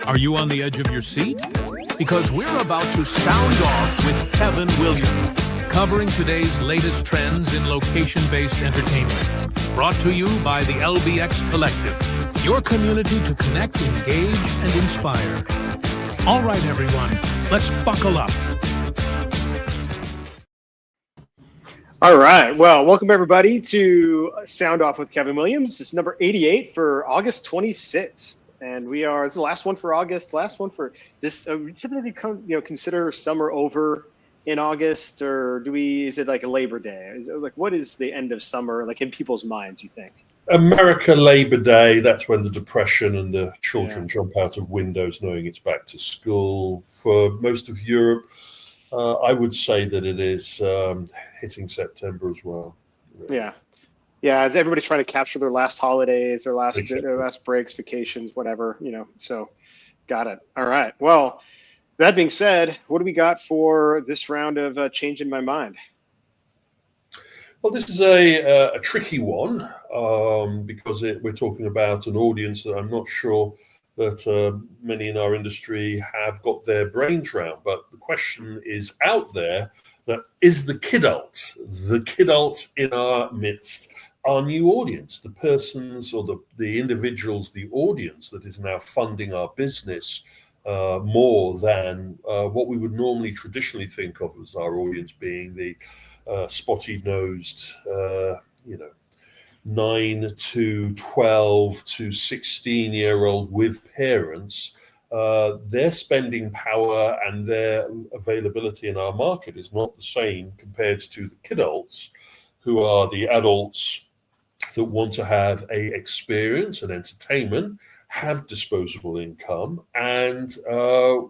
Are you on the edge of your seat? Because we're about to sound off with Kevin Williams, covering today's latest trends in location-based entertainment. Brought to you by the LBX Collective, your community to connect, engage, and inspire. All right, everyone, let's buckle up. All right. Well, welcome everybody to Sound Off with Kevin Williams. This is number 88 for August 26th. And it's the last one for August, last one for this. We typically consider summer over in August, or is it like a Labor Day? Is it like, what is the end of summer like in people's minds, you think? America Labor Day, that's when the depression and the children jump out of windows knowing it's back to school. For most of Europe, I would say that it is hitting September as well. Yeah. Everybody's trying to capture their last holidays, their last breaks, vacations, whatever, so got it. All right. Well, that being said, what do we got for this round of Changing My Mind? Well, this is a tricky one because we're talking about an audience that I'm not sure that many in our industry have got their brains around. But the question is out there, that is the Kidult in our midst, our new audience, the persons or the individuals, the audience that is now funding our business more than what we would normally traditionally think of as our audience being the spotty-nosed, 9 to 12 to 16-year-old with parents. Their spending power and their availability in our market is not the same compared to the Kidults, who are the adults that want to have a experience and entertainment, have disposable income, and are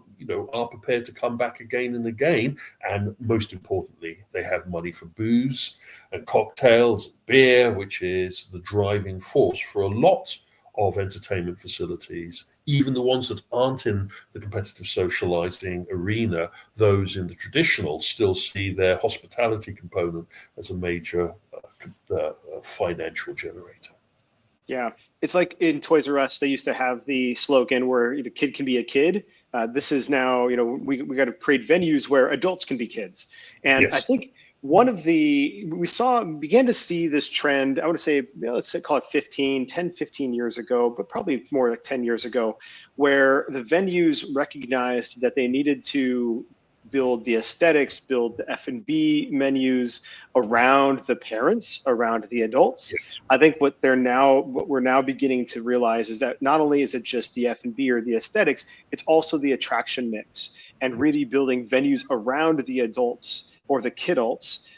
prepared to come back again and again. And most importantly, they have money for booze and cocktails, beer, which is the driving force for a lot of entertainment facilities, even the ones that aren't in the competitive socializing arena. Those in the traditional still see their hospitality component as a major financial generator. Yeah, it's like in Toys R Us, they used to have the slogan where a kid can be a kid. This is now, we got to create venues where adults can be kids. And yes. I think we began to see this trend, I want to say, call it 10, 15 years ago, but probably more like 10 years ago, where the venues recognized that they needed to build the aesthetics, build the F&B menus around the parents, around the adults. Yes. I think what we're now beginning to realize is that not only is it just the F&B or the aesthetics, it's also the attraction mix, and really building venues around the adults or the Kidults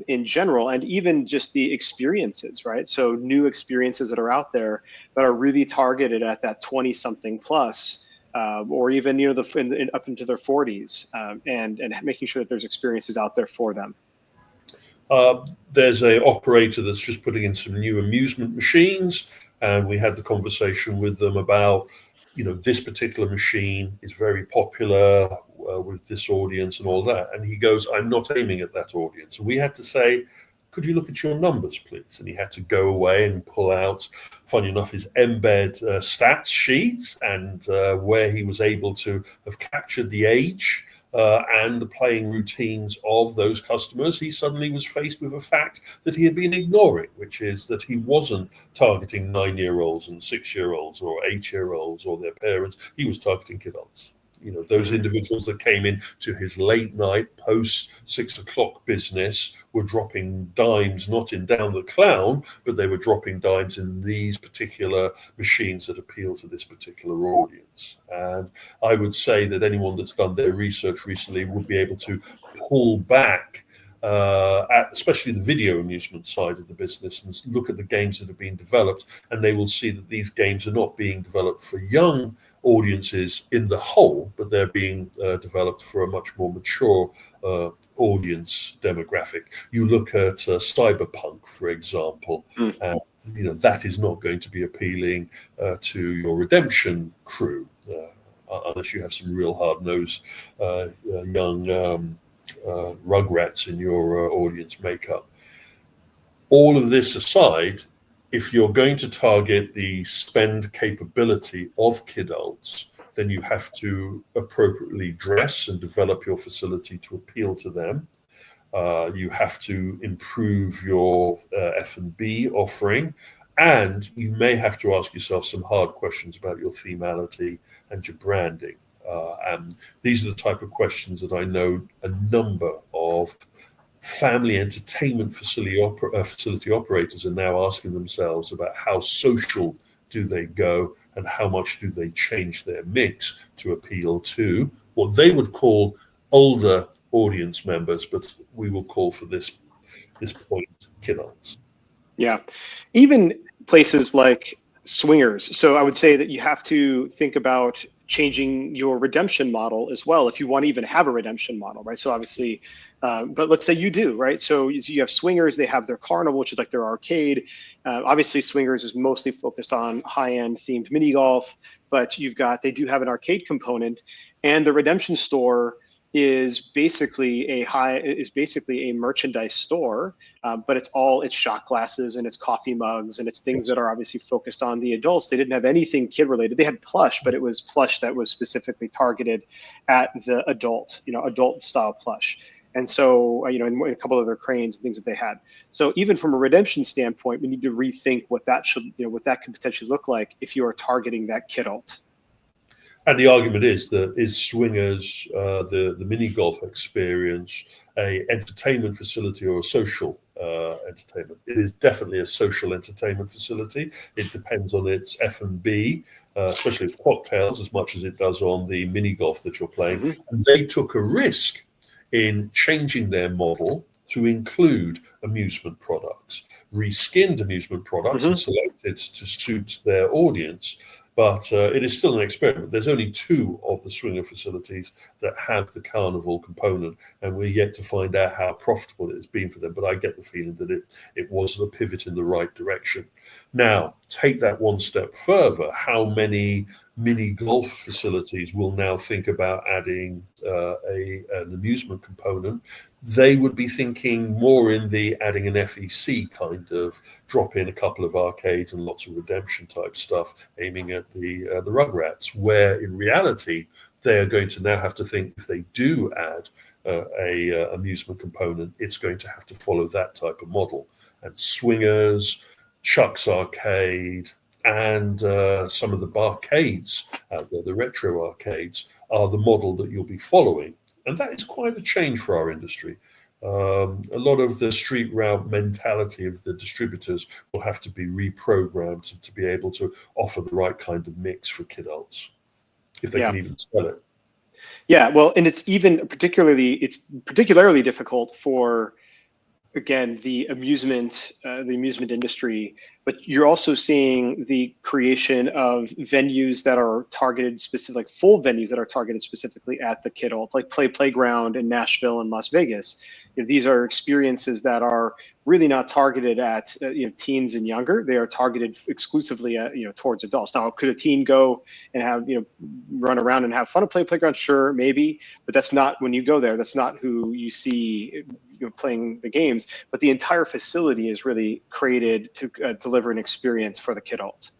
in general, and even just the experiences, right? So new experiences that are out there that are really targeted at that 20-something plus, or even up into their 40s, and making sure that there's experiences out there for them. There's an operator that's just putting in some new amusement machines, and we had the conversation with them about, this particular machine is very popular with this audience and all that. And he goes, I'm not aiming at that audience. And we had to say, could you look at your numbers, please? And he had to go away and pull out, funny enough, his embed stats sheet, and where he was able to have captured the age and the playing routines of those customers. He suddenly was faced with a fact that he had been ignoring, which is that he wasn't targeting 9-year-olds and 6-year-olds or 8-year-olds or their parents. He was targeting Kidults. Those individuals that came in to his late night post 6 o'clock business were dropping dimes, not in Down the Clown, but they were dropping dimes in these particular machines that appeal to this particular audience. And I would say that anyone that's done their research recently would be able to pull back at especially the video amusement side of the business and look at the games that have been developed, and they will see that these games are not being developed for young audiences in the whole, but they're being developed for a much more mature audience demographic. You look at Cyberpunk, for example, and that is not going to be appealing to your redemption crew unless you have some real hard-nosed young rugrats in your audience makeup. All of this aside, if you're going to target the spend capability of Kidults, then you have to appropriately dress and develop your facility to appeal to them. You have to improve your F&B offering, and you may have to ask yourself some hard questions about your themality and your branding. And these are the type of questions that I know a number of family entertainment facility operators are now asking themselves about how social do they go and how much do they change their mix to appeal to what they would call older audience members, but we will call for this point Kidults. Yeah, even places like swingers. So I would say that you have to think about changing your redemption model as well if you want to even have a redemption model, right? So obviously, but let's say you do, right? So you have swingers, they have their carnival, which is like their arcade. Obviously, swingers is mostly focused on high-end themed mini golf, but they do have an arcade component, and the redemption store is basically a merchandise store, but it's shot glasses and it's coffee mugs and it's things that are obviously focused on the adults. They didn't have anything kid related. They had plush, but it was plush that was specifically targeted at the adult style plush. And so, and a couple of other cranes and things that they had. So even from a redemption standpoint, we need to rethink what that could potentially look like if you are targeting that kidult. And the argument is swingers, the mini golf experience, a entertainment facility or a social entertainment? It is definitely a social entertainment facility. It depends on its F&B, especially with cocktails, as much as it does on the mini golf that you're playing. Mm-hmm. And they took a risk in changing their model to include amusement products, reskinned amusement products, mm-hmm. and selected to suit their audience. But it is still an experiment. There's only 2 of the swinger facilities that have the carnival component, and we're yet to find out how profitable it has been for them. But I get the feeling that it was a pivot in the right direction. Now, take that one step further. How many mini golf facilities will now think about adding an amusement component? They would be thinking more in the adding an FEC kind of, drop in a couple of arcades and lots of redemption type stuff, aiming at the Rugrats, where in reality, they are going to now have to think, if they do add a amusement component, it's going to have to follow that type of model. And swingers, Chuck's Arcade, and some of the barcades out there, the retro arcades, are the model that you'll be following. And that is quite a change for our industry. A lot of the street route mentality of the distributors will have to be reprogrammed to be able to offer the right kind of mix for Kidults, if they can even sell it. Yeah, well, and it's particularly difficult for, again, the amusement industry, but you're also seeing the creation of venues that are targeted specifically, like full venues that are targeted specifically at the kidult, like Playground in Nashville and Las Vegas. These are experiences that are really not targeted at teens and younger. They are targeted exclusively at towards adults. Now, could a teen go and have run around and have fun at Playground? Sure, maybe, but that's not, when you go there, that's not who you see playing the games. But the entire facility is really created to deliver an experience for the kidult.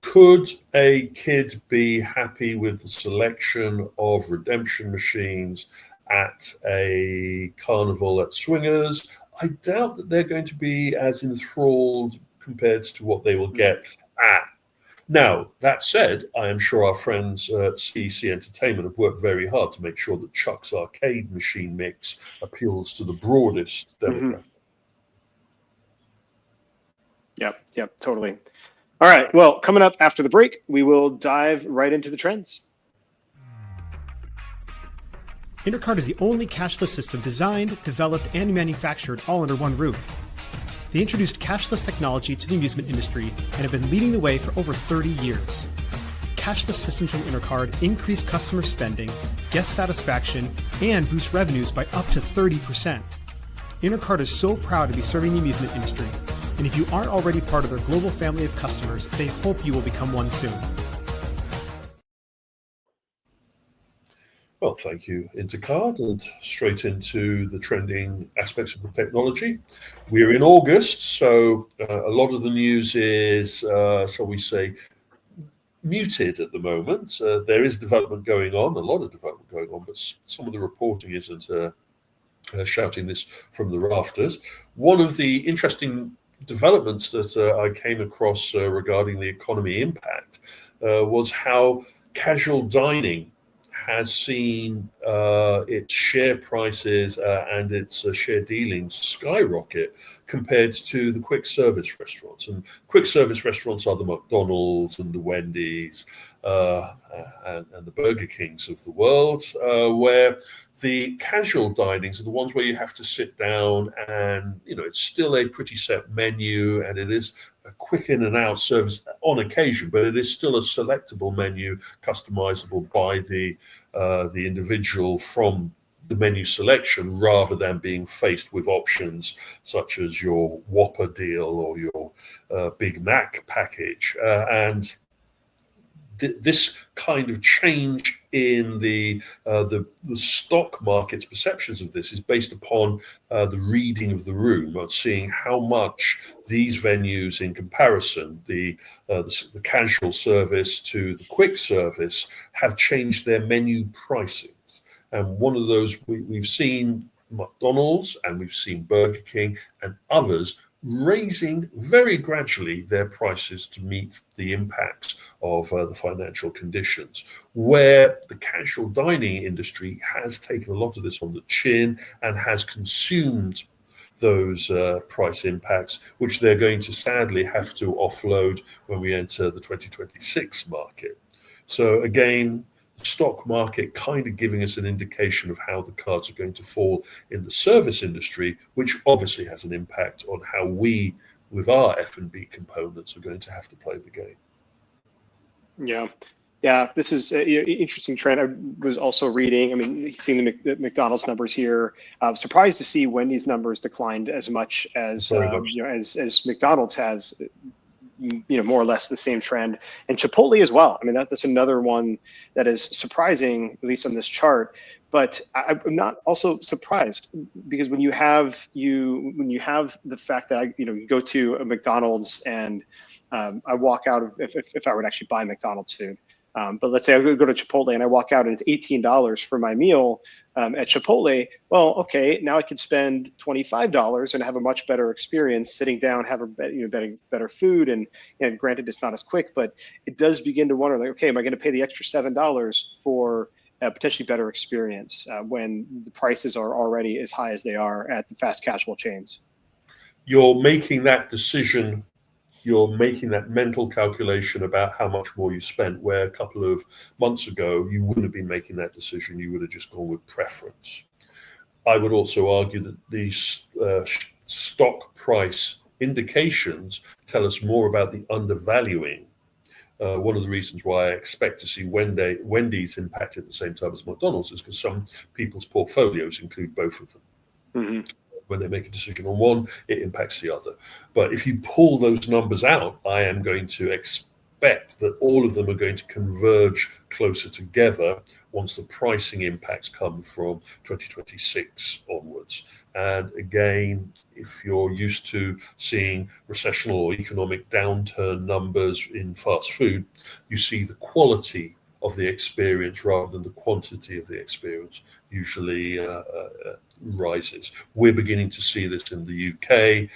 Could a kid be happy with the selection of redemption machines at a carnival at Swingers? I doubt that they're going to be as enthralled compared to what they will get at. Now, that said, I am sure our friends at CEC Entertainment have worked very hard to make sure that Chuck's arcade machine mix appeals to the broadest demographic. Yep, totally. All right, well, coming up after the break, we will dive right into the trends. Intercard is the only cashless system designed, developed, and manufactured all under one roof. They introduced cashless technology to the amusement industry and have been leading the way for over 30 years. Cashless systems from Intercard increase customer spending, guest satisfaction, and boost revenues by up to 30%. Intercard is so proud to be serving the amusement industry, and if you aren't already part of their global family of customers, they hope you will become one soon. Well, thank you, Intercard, and straight into the trending aspects of the technology. We're in August, so a lot of the news is, shall we say, muted at the moment. There is development going on, a lot of development going on, but some of the reporting isn't shouting this from the rafters. One of the interesting developments that I came across regarding the economy impact was how casual dining has seen its share prices and its share dealings skyrocket compared to the quick service restaurants. And quick service restaurants are the McDonald's and the Wendy's and the Burger Kings of the world, where the casual dinings are the ones where you have to sit down and, it's still a pretty set menu and it is a quick in and out service on occasion, but it is still a selectable menu, customizable by the individual from the menu selection rather than being faced with options such as your Whopper deal or your Big Mac package. And this kind of change in the stock market's perceptions of this is based upon the reading of the room, seeing how much these venues in comparison, the casual service to the quick service, have changed their menu pricings. And one of those, we've seen McDonald's and we've seen Burger King and others raising very gradually their prices to meet the impacts of the financial conditions, where the casual dining industry has taken a lot of this on the chin and has consumed those price impacts, which they're going to sadly have to offload when we enter the 2026 market. So again, the stock market kind of giving us an indication of how the cards are going to fall in the service industry, which obviously has an impact on how we, with our F&B components, are going to have to play the game. Yeah, this is an interesting trend. I was also reading, seeing the McDonald's numbers here. I'm surprised to see Wendy's numbers declined as much as as McDonald's has. More or less the same trend, and Chipotle as well. That's another one that is surprising, at least on this chart. But I'm not also surprised because when you have the fact that you go to a McDonald's and I walk out if I would actually buy McDonald's food. But let's say I go to Chipotle and I walk out and it's $18 for my meal at Chipotle. Well, okay, now I could spend $25 and have a much better experience sitting down, have a better food, and granted it's not as quick, but it does begin to wonder, like, okay, am I going to pay the extra $7 for a potentially better experience when the prices are already as high as they are at the fast casual chains? You're making that decision. You're making that mental calculation about how much more you spent, where a couple of months ago, you wouldn't have been making that decision. You would have just gone with preference. I would also argue that these stock price indications tell us more about the undervaluing. One of the reasons why I expect to see Wendy's impacted at the same time as McDonald's is because some people's portfolios include both of them. Mm-hmm. When they make a decision on one, it impacts the other. But if you pull those numbers out, I am going to expect that all of them are going to converge closer together once the pricing impacts come from 2026 onwards. And again, if you're used to seeing recessional or economic downturn numbers in fast food, you see the quality of the experience rather than the quantity of the experience usually rises. We're beginning to see this in the UK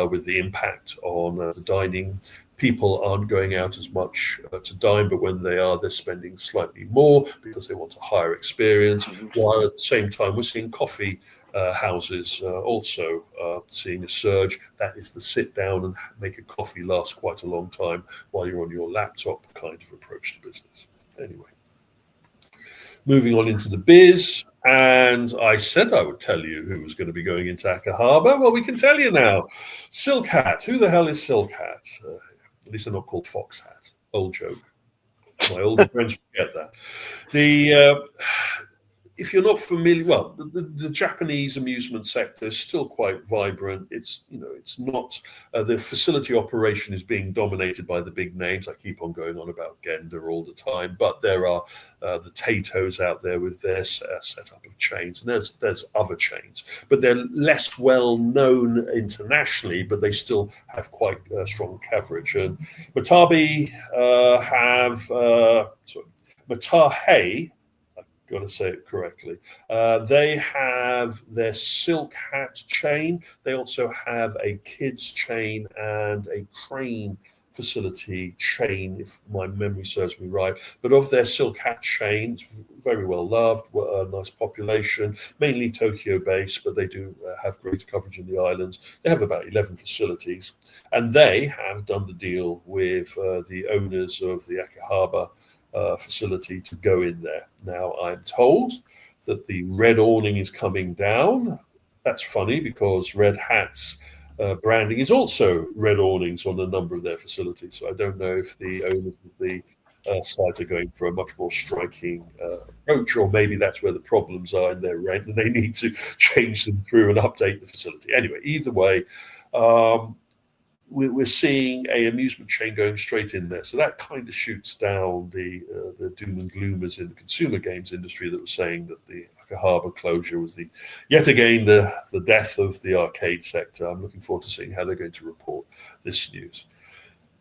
with the impact on the dining. People aren't going out as much to dine, but when they are, they're spending slightly more because they want a higher experience. While at the same time, we're seeing coffee houses also seeing a surge. That is the sit down and make a coffee last quite a long time while you're on your laptop kind of approach to business. Anyway, moving on into the biz. And I said I would tell you who was going to be going into Acker Harbor. Well, we can tell you now. Silk Hat. Who the hell is Silk Hat? At least they're not called Fox Hat. Old joke. My older friends forget that. if you're not familiar, well, the Japanese amusement sector is still quite vibrant. It's not the facility operation is being dominated by the big names. I keep on going on about Genda all the time, but there are the Tatos out there with their setup of chains, and there's other chains, but they're less well known internationally, but they still have quite strong coverage. And Matabe Matahe, got to say it correctly. They have their Silk Hat chain. They also have a kids chain and a crane facility chain, if my memory serves me right. But of their Silk Hat chain, it's very well loved, a nice population, mainly Tokyo based, but they do have greater coverage in the islands. They have about 11 facilities, and they have done the deal with the owners of the Akihabara facility to go in there. Now, I'm told that the red awning is coming down. That's funny because Red Hat's branding is also red awnings on a number of their facilities. So I don't know if the owners of the site are going for a much more striking approach, or maybe that's where the problems are in their rent and they need to change them through and update the facility. Anyway, either way, we're seeing a amusement chain going straight in there. So that kind of shoots down the doom and gloomers in the consumer games industry that were saying that the Akihabara closure was yet again the death of the arcade sector. I'm looking forward to seeing how they're going to report this news.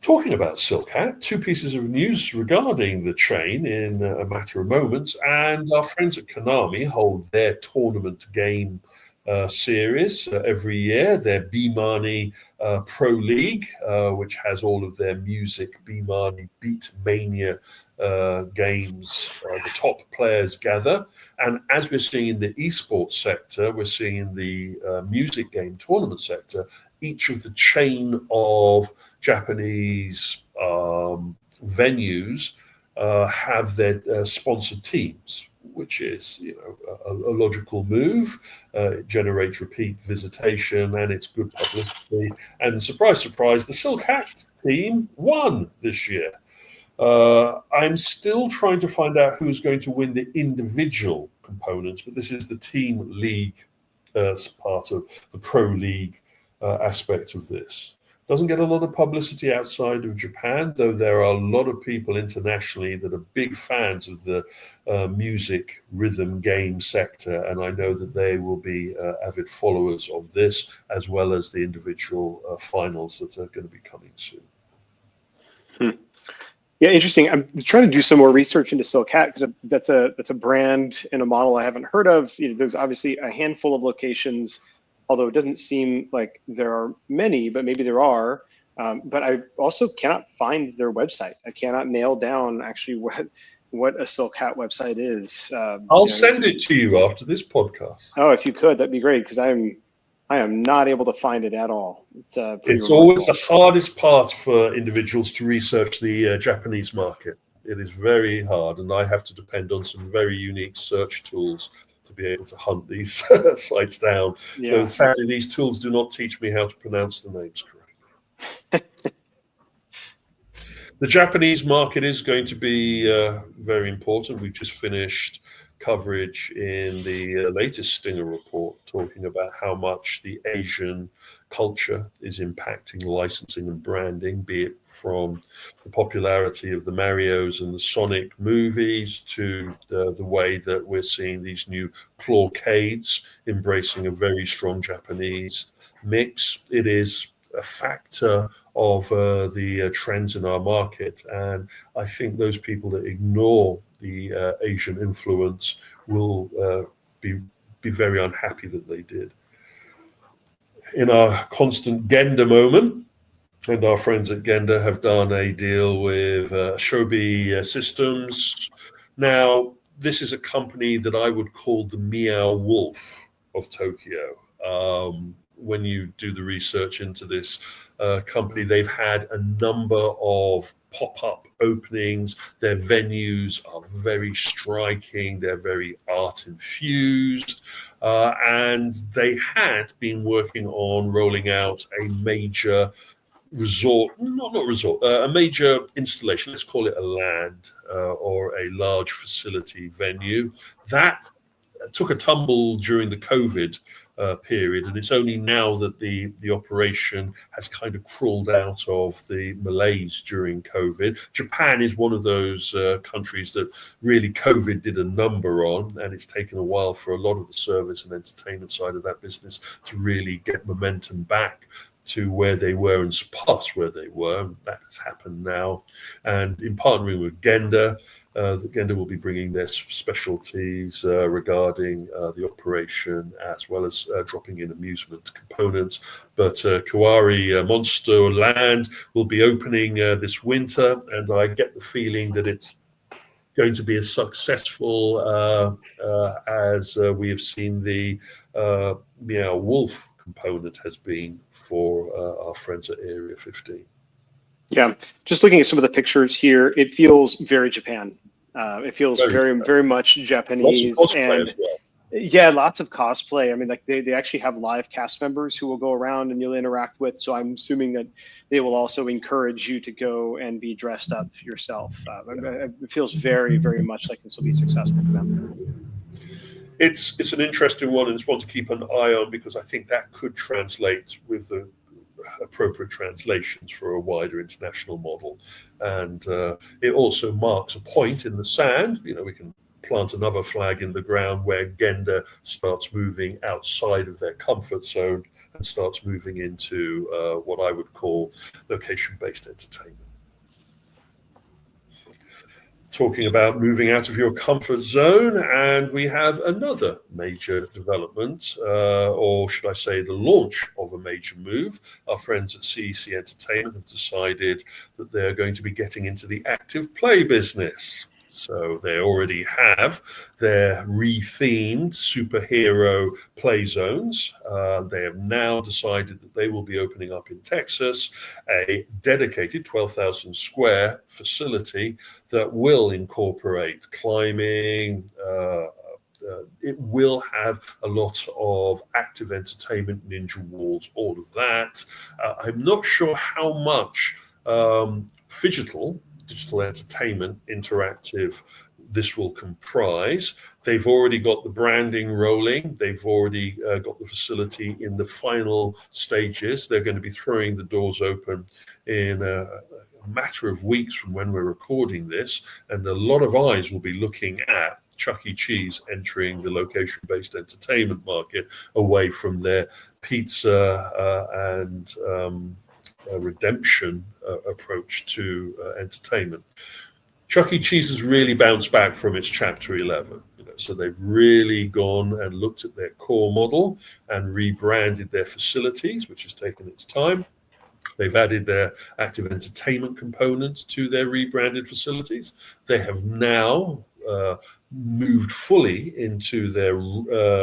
Talking about Silk Hat, two pieces of news regarding the chain in a matter of moments, and our friends at Konami hold their tournament game series every year, their Bimani Pro League, which has all of their music Bimani Beat Mania games. The top players gather, and as we're seeing in the esports sector, we're seeing in the music game tournament sector, each of the chain of Japanese venues have their sponsored teams, which is, a logical move. It generates repeat visitation and it's good publicity. And surprise, surprise, the Silk Hat team won this year. I'm still trying to find out who's going to win the individual components, but this is the team league as part of the pro league aspect of this. Doesn't get a lot of publicity outside of Japan, though there are a lot of people internationally that are big fans of the music rhythm game sector, and I know that they will be avid followers of this, as well as the individual finals that are going to be coming soon. Yeah, interesting. I'm trying to do some more research into Silk Hat because that's a brand and a model I haven't heard of. There's obviously a handful of locations, although it doesn't seem like there are many, but maybe there are. But I also cannot find their website. I cannot nail down actually what a Silk Hat website is. I'll send it to you after this podcast. Oh, if you could, that'd be great, because I am not able to find it at all. It's always the hardest part for individuals to research the Japanese market. It is very hard, and I have to depend on some very unique search tools to be able to hunt these sites down. Yeah. Though sadly, these tools do not teach me how to pronounce the names correctly. The Japanese market is going to be very important. We've just finished coverage in the latest Stinger report talking about how much the Asian culture is impacting licensing and branding, be it from the popularity of the Marios and the Sonic movies to the way that we're seeing these new clawcades embracing a very strong Japanese mix. It is a factor of the trends in our market, and I think those people that ignore the Asian influence will be very unhappy that they did. In our constant Genda moment, and our friends at Genda have done a deal with Shobi Systems. Now, this is a company that I would call the Meow Wolf of Tokyo. When you do the research into this company, they've had a number of pop-up openings. Their venues are very striking. They're very art-infused. And they had been working on rolling out a major resort, a major installation, let's call it a land or a large facility venue. That took a tumble during the COVID period, and it's only now that the operation has kind of crawled out of the malaise during COVID. Japan is one of those countries that really COVID did a number on, and it's taken a while for a lot of the service and entertainment side of that business to really get momentum back to where they were and surpass where they were. That has happened now. And in partnering with Genda, Genda will be bringing their specialties regarding the operation, as well as dropping in amusement components. But Kawari Monster Land will be opening this winter, and I get the feeling that it's going to be as successful as we have seen the Meow Wolf component has been for our friends at Area 15. Yeah, just looking at some of the pictures here, it feels very Japan. It feels very much Japanese. Lots of cosplay as well. Yeah, lots of cosplay. I mean, like they actually have live cast members who will go around and you'll interact with. So I'm assuming that they will also encourage you to go and be dressed up yourself. It feels very much like this will be successful for them. It's an interesting one, and it's one to keep an eye on, because I think that could translate with the appropriate translations for a wider international model. And it also marks a point in the sand. You know, we can plant another flag in the ground where Genda starts moving outside of their comfort zone and starts moving into what I would call location-based entertainment. Talking about moving out of your comfort zone, and we have another major development, or should I say the launch of a major move. Our friends at CEC Entertainment have decided that they're going to be getting into the active play business. So they already have their rethemed superhero play zones. They have now decided that they will be opening up in Texas a dedicated 12,000 square facility that will incorporate climbing. It will have a lot of active entertainment, ninja walls, all of that. I'm not sure how much digital entertainment interactive this will comprise. They've already got the branding rolling. They've already got the facility in the final stages. They're going to be throwing the doors open in a matter of weeks from when we're recording this, and a lot of eyes will be looking at Chuck E. Cheese entering the location-based entertainment market away from their pizza and redemption approach to entertainment. Chuck E. Cheese has really bounced back from its Chapter 11. So they've really gone and looked at their core model and rebranded their facilities, which has taken its time. They've added their active entertainment components to their rebranded facilities. They have now moved fully into their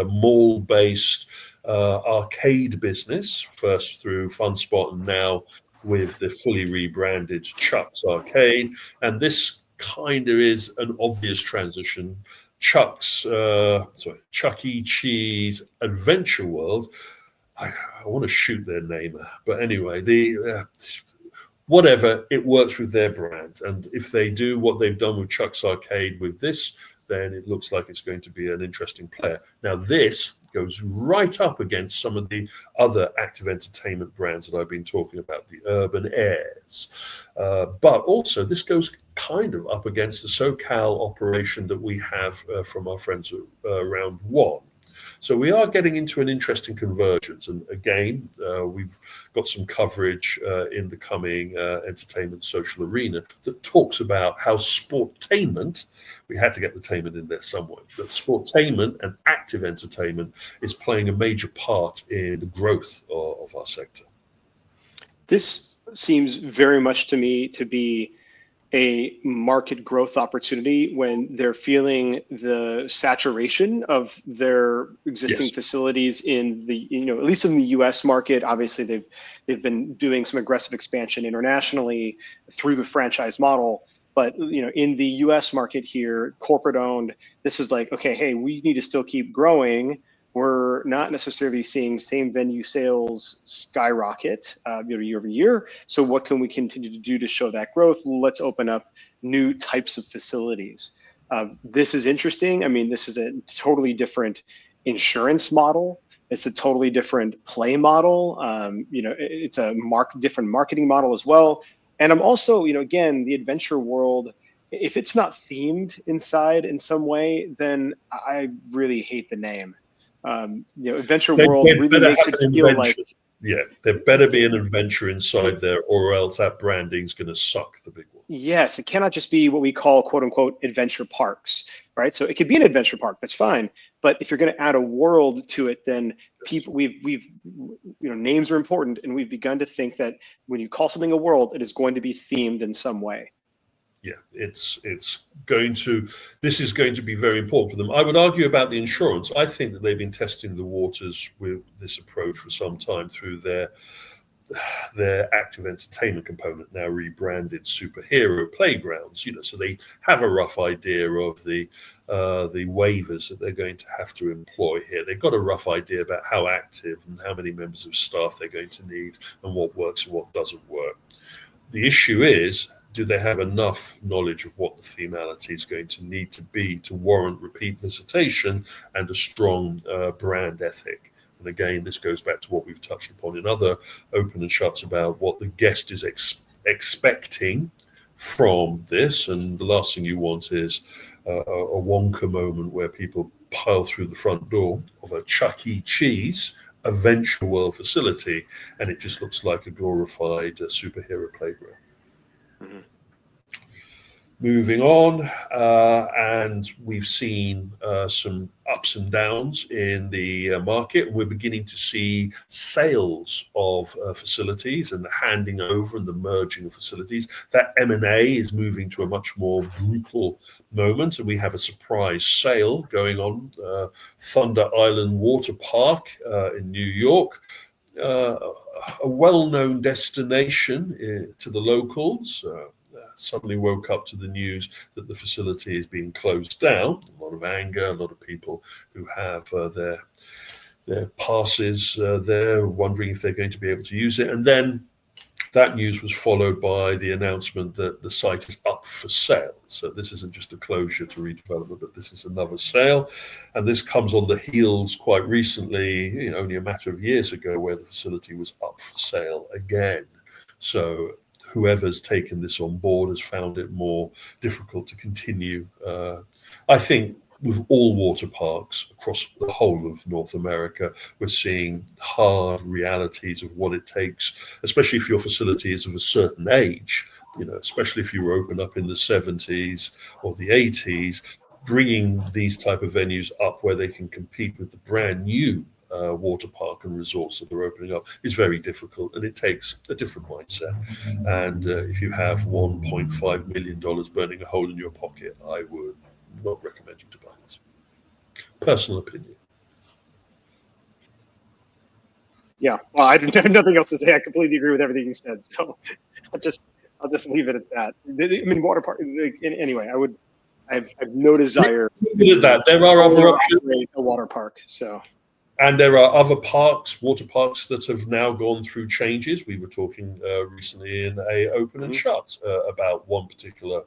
mall-based arcade business, first through FunSpot and now with the fully rebranded Chuck's Arcade. And this kind of is an obvious transition. Chuck E. Cheese Adventure World, I want to shoot their name, but anyway, whatever, it works with their brand. And if they do what they've done with Chuck's Arcade with this, then it looks like it's going to be an interesting player. Now, this goes right up against some of the other active entertainment brands that I've been talking about, the Urban Airs. But also, this goes kind of up against the SoCal operation that we have from our friends at Round One. So we are getting into an interesting convergence. And again, we've got some coverage in the coming entertainment social arena that talks about how sportainment, we had to get the tainment in there somewhere, but sportainment and active entertainment is playing a major part in the growth of our sector. This seems very much to me to be a market growth opportunity when they're feeling the saturation of their existing facilities in the, at least in the US market. Obviously they've been doing some aggressive expansion internationally through the franchise model, but in the US market here, corporate owned, this is like, okay, hey, we need to still keep growing. We're not necessarily seeing same venue sales skyrocket year over year. So what can we continue to do to show that growth? Let's open up new types of facilities. This is interesting. I mean, this is a totally different insurance model. It's a totally different play model. It's a different marketing model as well. And I'm also, again, the adventure world, if it's not themed inside in some way, then I really hate the name. Adventure world really makes it feel like. Yeah, there better be an adventure inside there, or else that branding's going to suck the big one. Yes, it cannot just be what we call "quote unquote" adventure parks, right? So it could be an adventure park, that's fine. But if you're going to add a world to it, then people, names are important, and we've begun to think that when you call something a world, it is going to be themed in some way. Yeah, this is going to be very important for them. I would argue about the insurance. I think that they've been testing the waters with this approach for some time through their active entertainment component, now rebranded Superhero Playgrounds. So they have a rough idea of the waivers that they're going to have to employ here. They've got a rough idea about how active and how many members of staff they're going to need and what works and what doesn't work. The issue is, do they have enough knowledge of what the themality is going to need to be to warrant repeat visitation and a strong brand ethic? And again, this goes back to what we've touched upon in other open and shuts about what the guest is expecting from this. And the last thing you want is a Wonka moment where people pile through the front door of a Chuck E. Cheese Adventure World facility, and it just looks like a glorified superhero playground. Mm-hmm. Moving on, and we've seen some ups and downs in the market. We're beginning to see sales of facilities and the handing over and the merging of facilities. That M&A is moving to a much more brutal moment, and we have a surprise sale going on. Thunder Island Water Park in New York. A well-known destination to the locals, suddenly woke up to the news that the facility is being closed down. A lot of anger, a lot of people who have their passes there, wondering if they're going to be able to use it. And then that news was followed by the announcement that the site is up for sale. So this isn't just a closure to redevelopment, but this is another sale. And this comes on the heels quite recently, only a matter of years ago, where the facility was up for sale again. So whoever's taken this on board has found it more difficult to continue. I think with all water parks across the whole of North America, we're seeing hard realities of what it takes, especially if your facility is of a certain age, especially if you were opened up in the 70s or the 80s, bringing these type of venues up where they can compete with the brand new water park and resorts that are opening up is very difficult, and it takes a different mindset. And if you have $1.5 million burning a hole in your pocket, I would not recommend you to buy this. Personal opinion. Yeah, well, I have nothing else to say. I completely agree with everything you said, so I'll just leave it at that. I mean, water park. Anyway, I have no desire. That there are other options. A water park, so. And there are other parks, water parks, that have now gone through changes. We were talking recently in a open and shut about one particular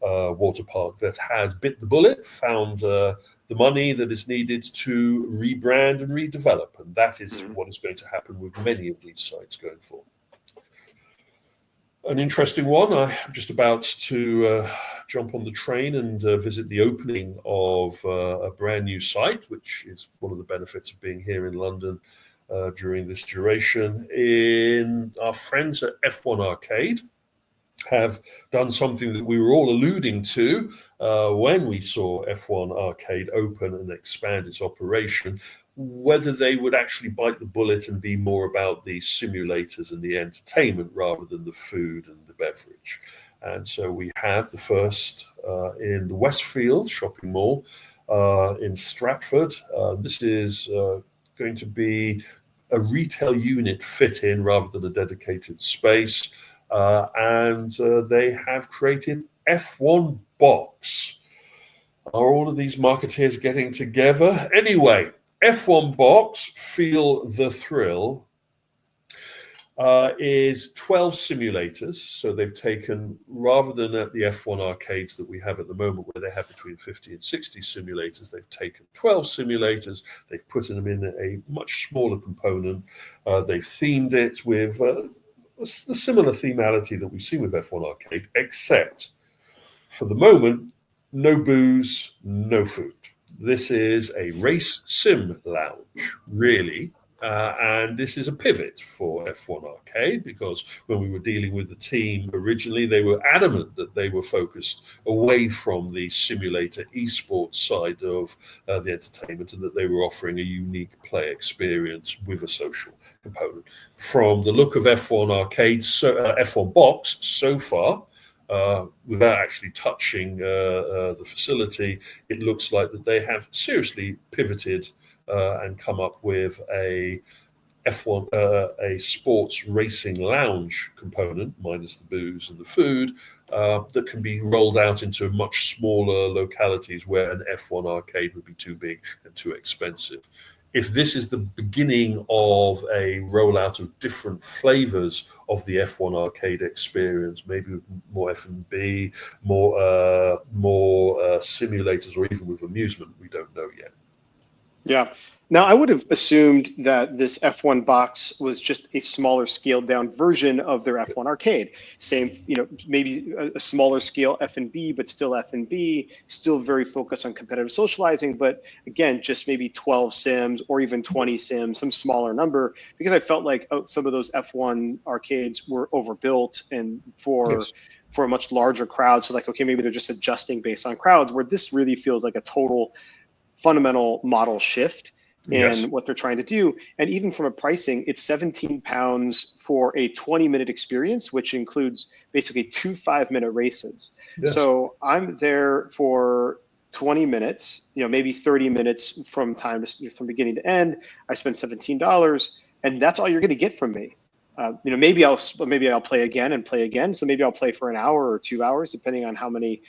water park that has bit the bullet, found the money that is needed to rebrand and redevelop. And that is what is going to happen with many of these sites going forward. An interesting one. I'm just about to jump on the train and visit the opening of a brand new site, which is one of the benefits of being here in London during this duration. In our friends at F1 Arcade have done something that we were all alluding to when we saw F1 Arcade open and expand its operation, whether they would actually bite the bullet and be more about the simulators and the entertainment rather than the food and the beverage. And so we have the first in the Westfield shopping mall in Stratford. This is going to be a retail unit fit in rather than a dedicated space. And they have created F1 Box. Are all of these marketeers getting together? Anyway, F1 Box, feel the thrill. is 12 simulators. So they've taken, rather than at the F1 arcades that we have at the moment, where they have between 50 and 60 simulators, they've taken 12 simulators, they've put them in a much smaller component. They've themed it with the similar themality that we've seen with F1 arcade, except for the moment, no booze, no food. This is a race sim lounge, really. And this is a pivot for F1 Arcade, because when we were dealing with the team originally, they were adamant that they were focused away from the simulator esports side of the entertainment, and that they were offering a unique play experience with a social component. From the look of F1 Arcade, F1 Box so far, without actually touching the facility, it looks like that they have seriously pivoted and come up with a F1, a sports racing lounge component, minus the booze and the food, that can be rolled out into much smaller localities where an F1 arcade would be too big and too expensive. If this is the beginning of a rollout of different flavors of the F1 arcade experience, maybe with more F&B, more simulators, or even with amusement, we don't know yet. Yeah. Now, I would have assumed that this F1 box was just a smaller scaled down version of their F1 arcade. Same, maybe a smaller scale F&B, but still F&B, still very focused on competitive socializing. But again, just maybe 12 sims or even 20 sims, some smaller number, because I felt like some of those F1 arcades were overbuilt and for a much larger crowd. So like, okay, maybe they're just adjusting based on crowds, where this really feels like a total fundamental model shift in what they're trying to do. And even from a pricing, it's £17 for a 20-minute experience, which includes basically 2 5-minute races. So I'm there for 20 minutes, maybe 30 minutes from beginning to end. I spend $17, and that's all you're going to get from me. Maybe I'll play again and play again. So maybe I'll play for an hour or 2 hours, depending on how many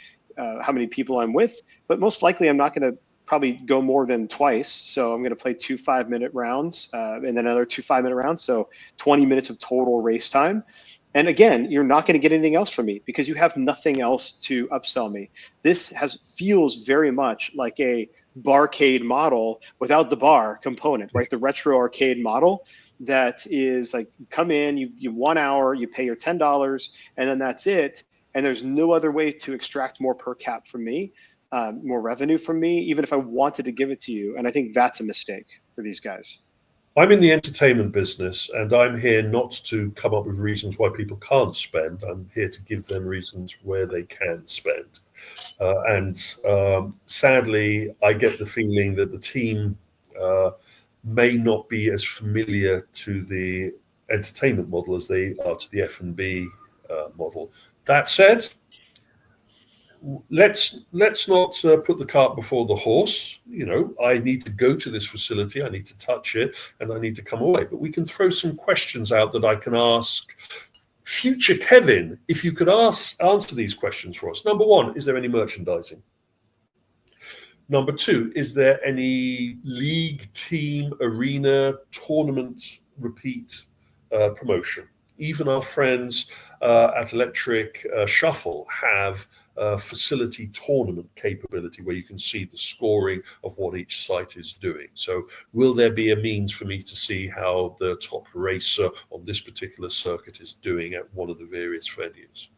people I'm with. But most likely, I'm not going to probably go more than twice. So I'm going to play 2 5-minute rounds and then another 2 5-minute rounds. So 20 minutes of total race time. And again, you're not going to get anything else from me because you have nothing else to upsell me. This feels very much like a barcade model without the bar component, right? The retro arcade model that is like, come in, you 1 hour, you pay your $10, and then that's it. And there's no other way to extract more per cap from me. More revenue from me, even if I wanted to give it to you. And I think that's a mistake for these guys. I'm in the entertainment business, and I'm here not to come up with reasons why people can't spend. I'm here to give them reasons where they can spend. Sadly, I get the feeling that the team may not be as familiar to the entertainment model as they are to the F&B model. That said, let's not put the cart before the horse. I need to go to this facility, I need to touch it, and I need to come away. But we can throw some questions out that I can ask future Kevin. If you could answer these questions for us. Number one, is there any merchandising? Number two, is there any league, team, arena, tournament repeat promotion? Even our friends at Electric Shuffle have facility tournament capability where you can see the scoring of what each site is doing. So will there be a means for me to see how the top racer on this particular circuit is doing at one of the various venues?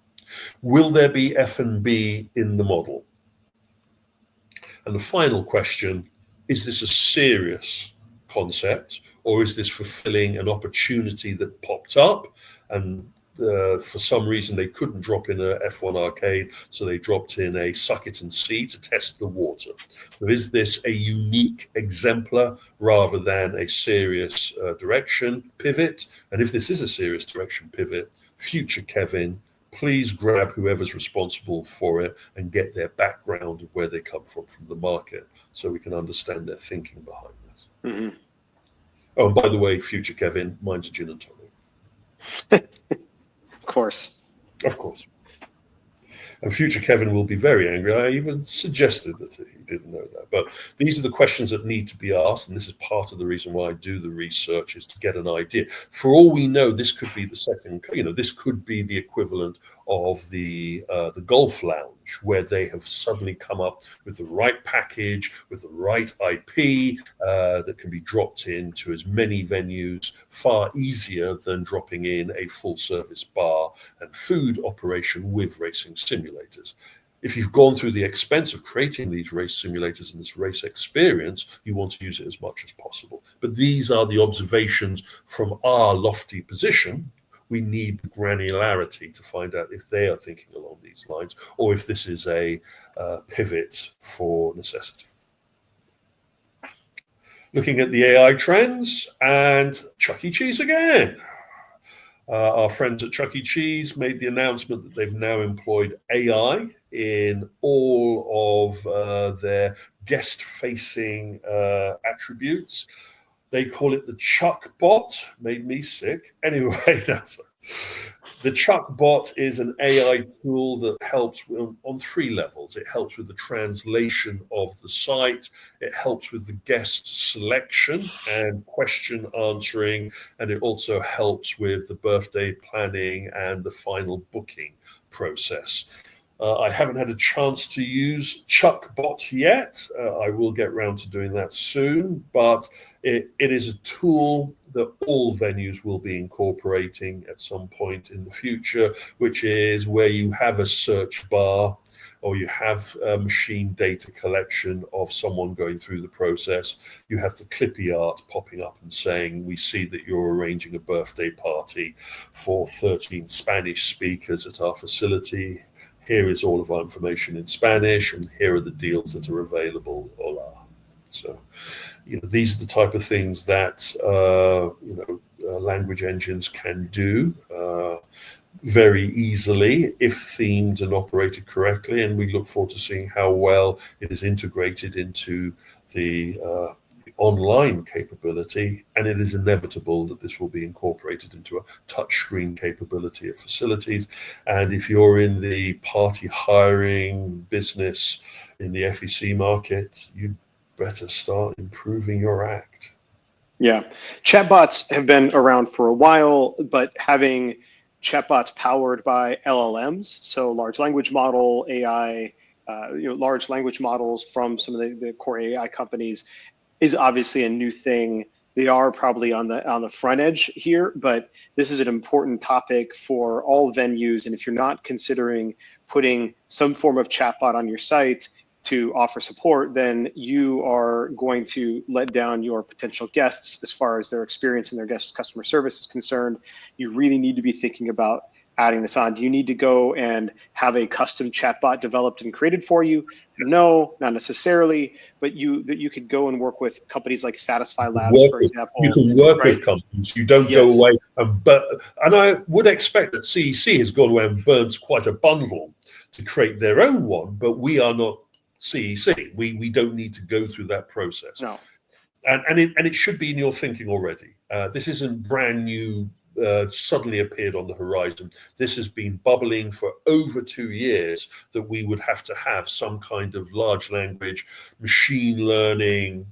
Will there be F&B in the model? And the final question, is this a serious concept, or is this fulfilling an opportunity that popped up and for some reason they couldn't drop in a F1 arcade, so they dropped in a suck it and see to test the water? So is this a unique exemplar rather than a serious direction pivot? And if this is a serious direction pivot, future Kevin, please grab whoever's responsible for it and get their background of where they come from the market, so we can understand their thinking behind this. Mm-hmm. Oh, and by the way, future Kevin, mine's a gin and tonic. Of course. And future Kevin will be very angry. I even suggested that he didn't know that. But these are the questions that need to be asked, and this is part of the reason why I do the research, is to get an idea. For all we know, this could be the second, this could be the equivalent of the golf lounge, where they have suddenly come up with the right package, with the right IP that can be dropped into as many venues far easier than dropping in a full service bar and food operation with racing simulators. If you've gone through the expense of creating these race simulators and this race experience, you want to use it as much as possible. But these are the observations from our lofty position. We need the granularity to find out if they are thinking along these lines, or if this is a pivot for necessity. Looking at the AI trends, and Chuck E. Cheese again. Our friends at Chuck E. Cheese made the announcement that they've now employed AI in all of their guest-facing attributes. They call it the Chuck bot. Made me sick. Anyway, the Chuck bot is an AI tool that helps on three levels. It helps with the translation of the site. It helps with the guest selection and question answering. And it also helps with the birthday planning and the final booking process. I haven't had a chance to use ChuckBot yet. I will get round to doing that soon, but it is a tool that all venues will be incorporating at some point in the future, which is where you have a search bar or you have a machine data collection of someone going through the process. You have the Clippy art popping up and saying, we see that you're arranging a birthday party for 13 Spanish speakers at our facility. Here is all of our information in Spanish, and here are the deals that are available. Hola. So, these are the type of things that language engines can do very easily if themed and operated correctly. And we look forward to seeing how well it is integrated into the online capability, and it is inevitable that this will be incorporated into a touchscreen capability at facilities. And if you're in the party hiring business in the FEC market, you better start improving your act. Yeah, chatbots have been around for a while, but having chatbots powered by LLMs, so large language model AI, large language models from some of the core AI companies, is obviously a new thing. They are probably on the front edge here, but this is an important topic for all venues. And if you're not considering putting some form of chatbot on your site to offer support, then you are going to let down your potential guests as far as their experience and their guest customer service is concerned. You really need to be thinking about adding this on. Do you need to go and have a custom chatbot developed and created for you? No, not necessarily, but you could go and work with companies like Satisfy Labs, for example. You can work with companies. You don't go away and I would expect that CEC has gone away and burnt quite a bundle to create their own one, but we are not CEC. We don't need to go through that process. No. And it should be in your thinking already. This isn't brand new, suddenly appeared on the horizon. This has been bubbling for over 2 years, that we would have to have some kind of large language, machine learning,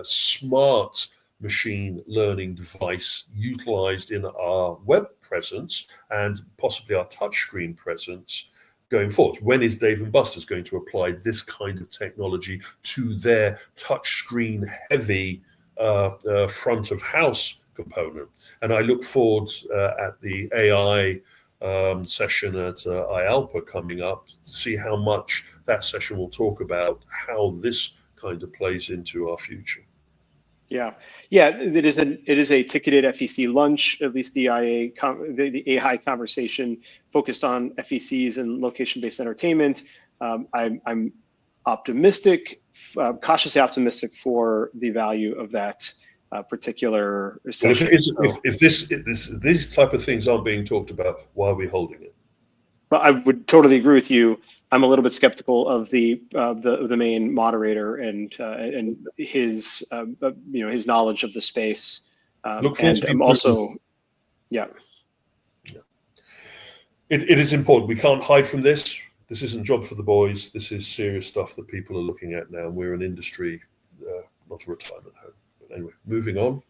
smart machine learning device utilized in our web presence and possibly our touchscreen presence going forward. When is Dave & Buster's going to apply this kind of technology to their touchscreen heavy front of house component? And I look forward at the AI session at IALPA coming up to see how much that session will talk about how this kind of plays into our future. Yeah, it is a ticketed FEC lunch. At least the AI conversation focused on FECs and location-based entertainment. I'm optimistic, cautiously optimistic for the value of that particular session. If these type of things aren't being talked about, why are we holding it? But I would totally agree with you. I'm a little bit skeptical of the main moderator and his his knowledge of the space. Look forward to I'm also, yeah. it is important. We can't hide from this. This isn't job for the boys. This is serious stuff that people are looking at now. We're an industry, not a retirement home. But anyway, moving on.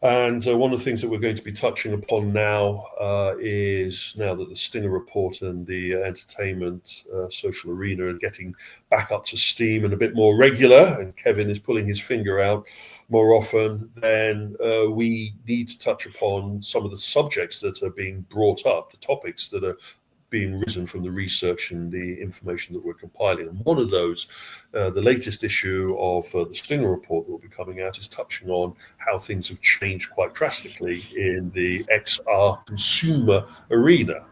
And one of the things that we're going to be touching upon now is, now that the Stinger report and the entertainment social arena are getting back up to steam and a bit more regular, and Kevin is pulling his finger out more often, then we need to touch upon some of the subjects that are being brought up, the topics that are being risen from the research and the information that we're compiling. And one of those, the latest issue of the Stinger report that will be coming out, is touching on how things have changed quite drastically in the XR consumer arena.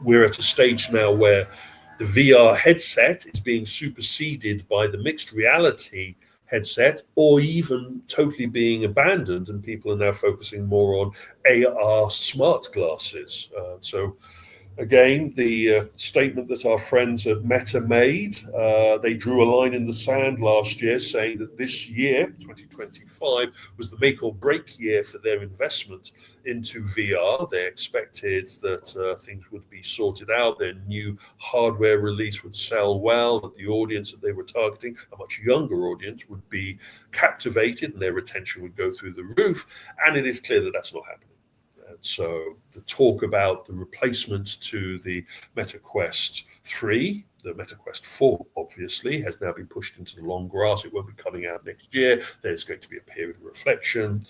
We're at a stage now where the VR headset is being superseded by the mixed reality headset, or even totally being abandoned, and people are now focusing more on AR smart glasses. Again, the statement that our friends at Meta made, they drew a line in the sand last year saying that this year, 2025, was the make or break year for their investment into VR. They expected that things would be sorted out, their new hardware release would sell well, that the audience that they were targeting, a much younger audience, would be captivated and their retention would go through the roof. And it is clear that that's not happening. So the talk about the replacement to the Meta Quest 3, the Meta Quest 4 obviously, has now been pushed into the long grass. It won't be coming out next year. There's going to be a period of reflection.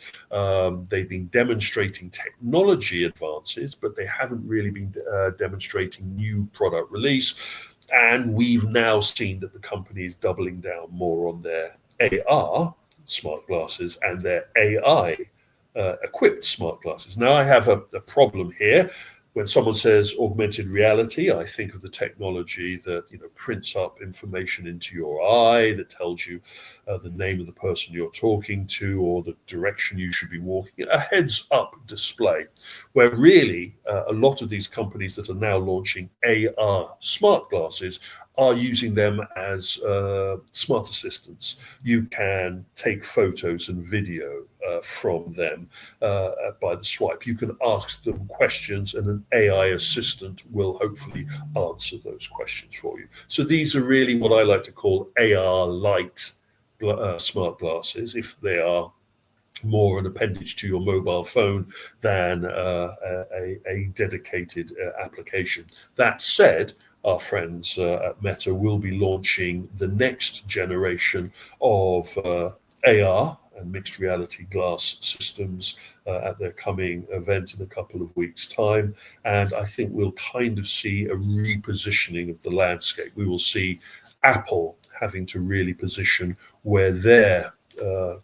They've been demonstrating technology advances, but they haven't really been demonstrating new product release. And we've now seen that the company is doubling down more on their AR smart glasses and their AI equipped smart glasses. Now, I have a problem here. When someone says augmented reality, I think of the technology that prints up information into your eye, that tells you the name of the person you're talking to or the direction you should be walking. A heads-up display, where really a lot of these companies that are now launching AR smart glasses are using them as smart assistants. You can take photos and video from them by the swipe. You can ask them questions and an AI assistant will hopefully answer those questions for you. So these are really what I like to call AR light smart glasses, if they are more an appendage to your mobile phone than a dedicated application. That said, our friends at Meta will be launching the next generation of AR and mixed reality glass systems at their coming event in a couple of weeks' time. And I think we'll kind of see a repositioning of the landscape. We will see Apple having to really position where their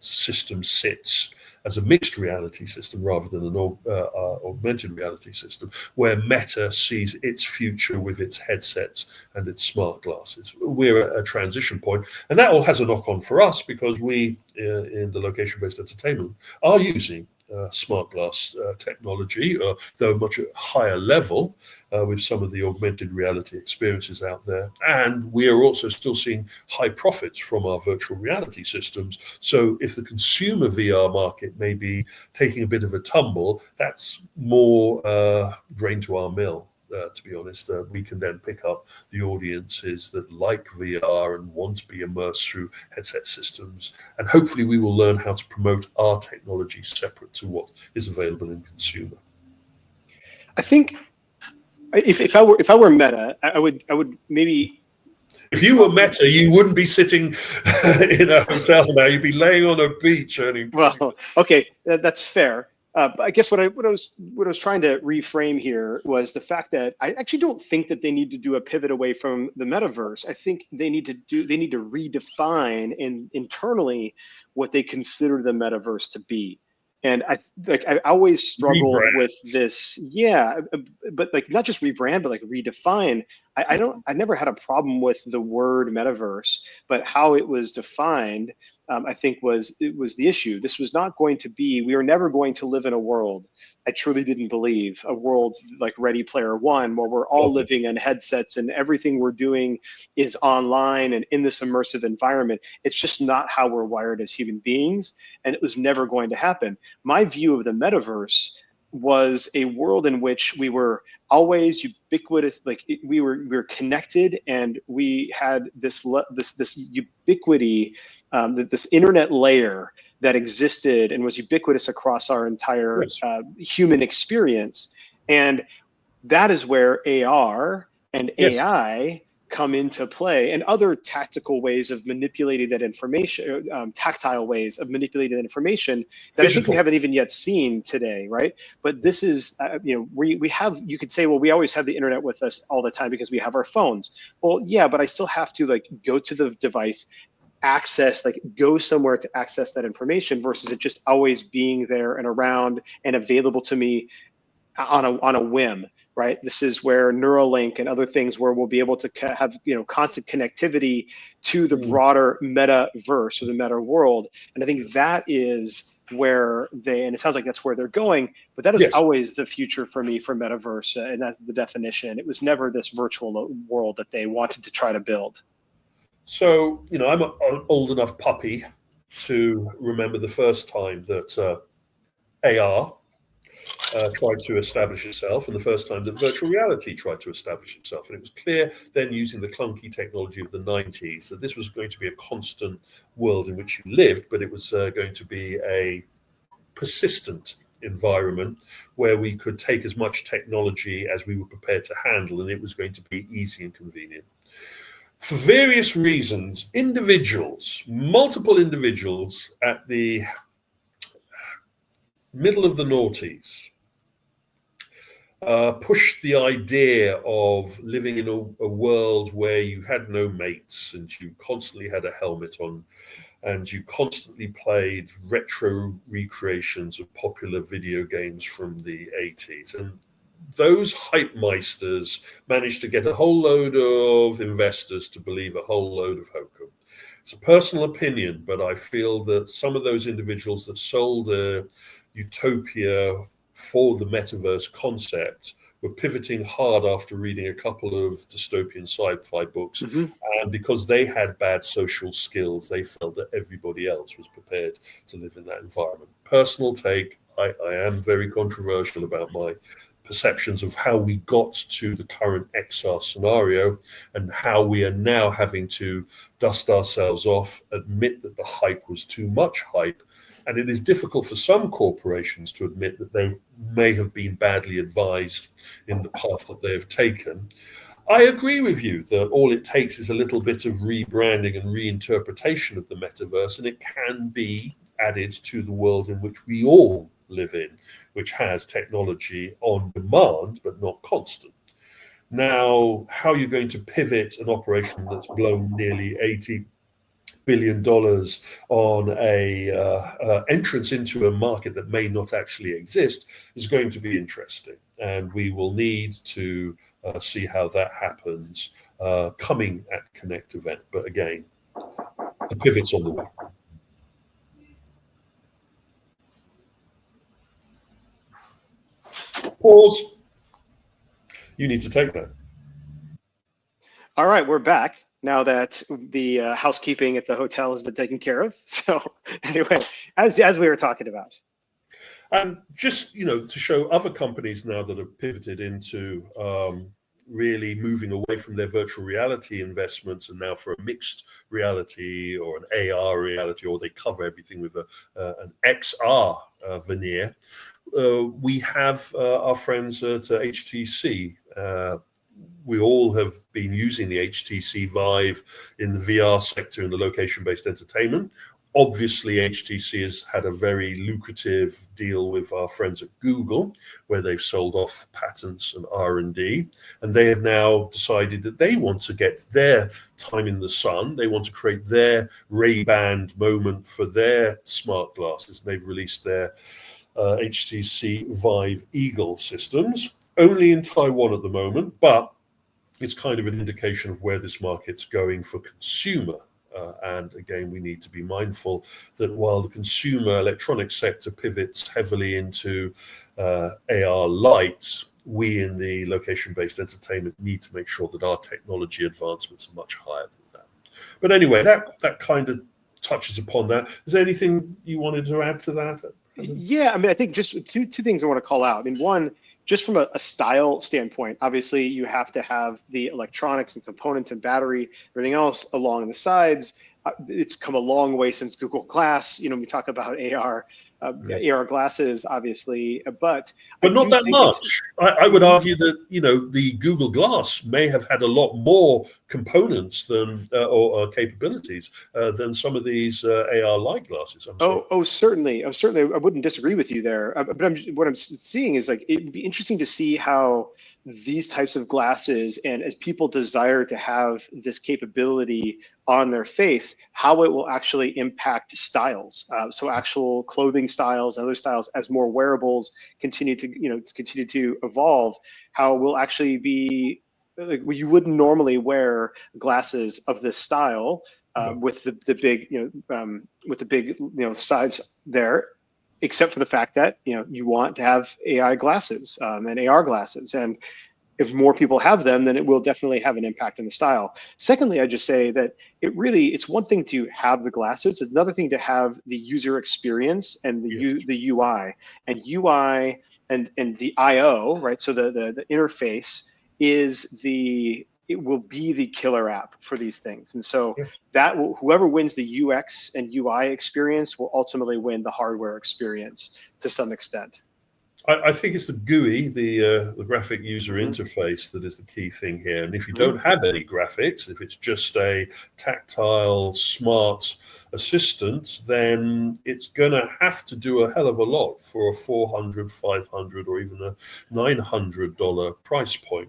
system sits as a mixed reality system rather than an augmented reality system, where Meta sees its future with its headsets and its smart glasses. We're at a transition point, and that all has a knock-on for us because we, in the location-based entertainment, are using smart glass technology, though much at higher level with some of the augmented reality experiences out there. And we are also still seeing high profits from our virtual reality systems. So if the consumer VR market may be taking a bit of a tumble, that's more grain to our mill. To be honest, we can then pick up the audiences that like VR and want to be immersed through headset systems. And hopefully we will learn how to promote our technology separate to what is available in consumer. I think if I were Meta, I would maybe. If you were Meta, you wouldn't be sitting in a hotel now. You'd be laying on a beach earning. Well, okay, that's fair. But I guess what I was trying to reframe here was the fact that I actually don't think that they need to do a pivot away from the metaverse. I think they need to redefine internally what they consider the metaverse to be. And I always struggle with this, but like not just rebrand, but like redefine. I never had a problem with the word metaverse, but how it was defined, I think was the issue. This was not going to be, we were never going to live in a world, I truly didn't believe, a world like Ready Player One, where we're all living in headsets and everything we're doing is online and in this immersive environment. It's just not how we're wired as human beings, and it was never going to happen. My view of the metaverse was a world in which we were always ubiquitous, like we were connected, and we had this ubiquity, this internet layer that existed and was ubiquitous across our entire human experience. And that is where AR and AI come into play, and other tactical ways of manipulating that information, tactile ways of manipulating that information that I think we haven't even yet seen today, right? But this is, we have, you could say, well, we always have the internet with us all the time because we have our phones. Well, yeah, but I still have to like go to the device, access, like go somewhere to access that information, versus it just always being there and around and available to me on a whim. Right. This is where Neuralink and other things, where we'll be able to have, constant connectivity to the broader metaverse or the meta world. And I think that is where and it sounds like that's where they're going, but that is always the future for me for metaverse. And that's the definition. It was never this virtual world that they wanted to try to build. So, I'm an old enough puppy to remember the first time that AR tried to establish itself, and the first time that virtual reality tried to establish itself. And it was clear then, using the clunky technology of the 90s, that this was going to be a constant world in which you lived, but it was going to be a persistent environment where we could take as much technology as we were prepared to handle, and it was going to be easy and convenient. For various reasons, multiple individuals at the middle of the noughties pushed the idea of living in a world where you had no mates, and you constantly had a helmet on, and you constantly played retro recreations of popular video games from the 80s. And those hype meisters managed to get a whole load of investors to believe a whole load of hokum. It's a personal opinion, but I feel that some of those individuals that sold a utopia for the metaverse concept were pivoting hard after reading a couple of dystopian sci-fi books. And because they had bad social skills, they felt that everybody else was prepared to live in that environment. Personal take, I am very controversial about my perceptions of how we got to the current XR scenario, and how we are now having to dust ourselves off, admit that the hype was too much hype. And it is difficult for some corporations to admit that they may have been badly advised in the path that they have taken. I agree with you that all it takes is a little bit of rebranding and reinterpretation of the metaverse, and it can be added to the world in which we all live in, which has technology on demand but not constant. Now, how you're going to pivot an operation that's blown nearly $80 billion on a entrance into a market that may not actually exist is going to be interesting, and we will need to see how that happens coming at Connect event. But again, the pivot's on the way. Pause. You need to take that. All right, we're back now that the housekeeping at the hotel has been taken care of. So anyway, as we were talking about. And just, to show other companies now that have pivoted into really moving away from their virtual reality investments, and now for a mixed reality or an AR reality, or they cover everything with an XR veneer. We have our friends at HTC. We all have been using the HTC Vive in the VR sector in the location-based entertainment. Obviously, HTC has had a very lucrative deal with our friends at Google, where they've sold off patents and R&D, and they have now decided that they want to get their time in the sun. They want to create their Ray-Ban moment for their smart glasses. They've released their HTC Vive Eagle systems, only in Taiwan at the moment, but it's kind of an indication of where this market's going for consumer. And again, we need to be mindful that while the consumer electronics sector pivots heavily into AR lights, we in the location-based entertainment need to make sure that our technology advancements are much higher than that. But anyway, that kind of touches upon that. Is there anything you wanted to add to that, Yeah, I mean, I think just two things I want to call out. I mean, one, just from a style standpoint, obviously you have to have the electronics and components and battery, everything else along the sides. It's come a long way since Google Glass. You know, we talk about AR glasses, obviously, but I not do that think much. I would argue that, you know, the Google Glass may have had a lot more components than or capabilities than some of these AR light glasses. Certainly. I wouldn't disagree with you there. But what I'm seeing is like it'd be interesting to see how these types of glasses, and as people desire to have this capability on their face, how it will actually impact styles. So actual clothing styles, other styles, as more wearables continue to evolve, how we'll actually be like you wouldn't normally wear glasses of this style. With the big, with the big, size there, except for the fact that, you want to have AI glasses and AR glasses. And if more people have them, then it will definitely have an impact on the style. Secondly, I just say that it's one thing to have the glasses. It's another thing to have the user experience and the UI and the IO, right? So the interface it will be the killer app for these things. And so whoever wins the UX and UI experience will ultimately win the hardware experience to some extent. I think it's the GUI, the graphic user interface, that is the key thing here. And if you don't have any graphics, if it's just a tactile, smart assistant, then it's going to have to do a hell of a lot for a $400, $500, or even a $900 price point.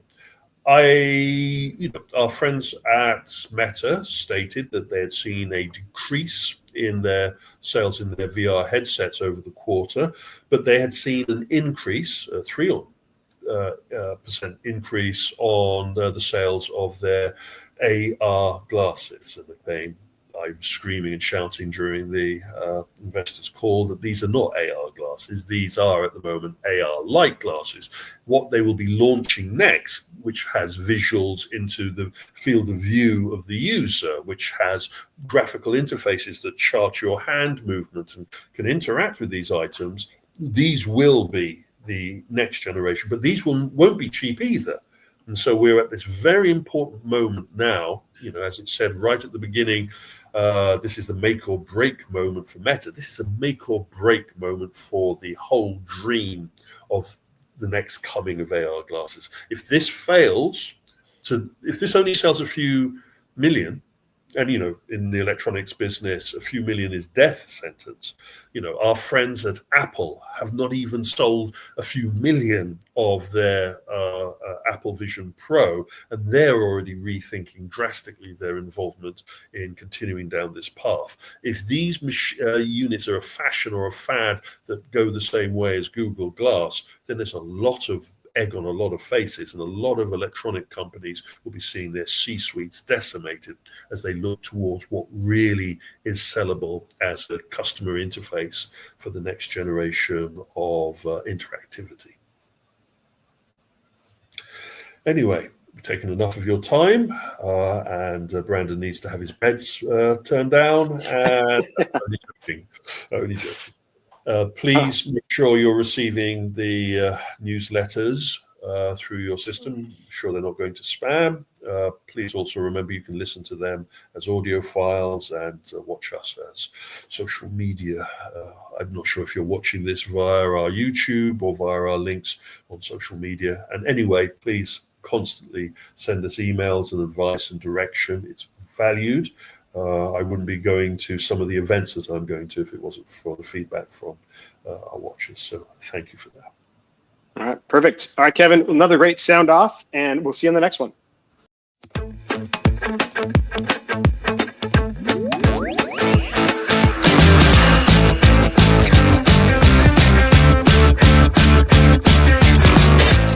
Our friends at Meta stated that they had seen a decrease in their sales in their VR headsets over the quarter, but they had seen an increase, a 3% increase on the sales of their AR glasses. And I'm screaming and shouting during the investors' call that these are not AR glasses. These are, at the moment, AR-like glasses. What they will be launching next, which has visuals into the field of view of the user, which has graphical interfaces that chart your hand movement and can interact with these items, these will be the next generation. But these won't be cheap either. And so we're at this very important moment now, as it said right at the beginning, this is the make or break moment for Meta. This is a make or break moment for the whole dream of the next coming of AR glasses. If this only sells a few million, and in the electronics business, a few million is death sentence. Our friends at Apple have not even sold a few million of their Apple Vision Pro, and they're already rethinking drastically their involvement in continuing down this path. If these units are a fashion or a fad that go the same way as Google Glass, then there's a lot of egg on a lot of faces, and a lot of electronic companies will be seeing their C-suites decimated as they look towards what really is sellable as a customer interface for the next generation of interactivity. Anyway, we've taken enough of your time, and Brandon needs to have his beds turned down. And only joking. Please make sure you're receiving the newsletters through your system. I'm sure they're not going to spam. Please also remember you can listen to them as audio files and watch us as social media. I'm not sure if you're watching this via our YouTube or via our links on social media. And anyway, please constantly send us emails and advice and direction. It's valued. I wouldn't be going to some of the events that I'm going to if it wasn't for the feedback from our watchers. So thank you for that. All right, perfect. All right, Kevin, another great sound off, and we'll see you on the next one.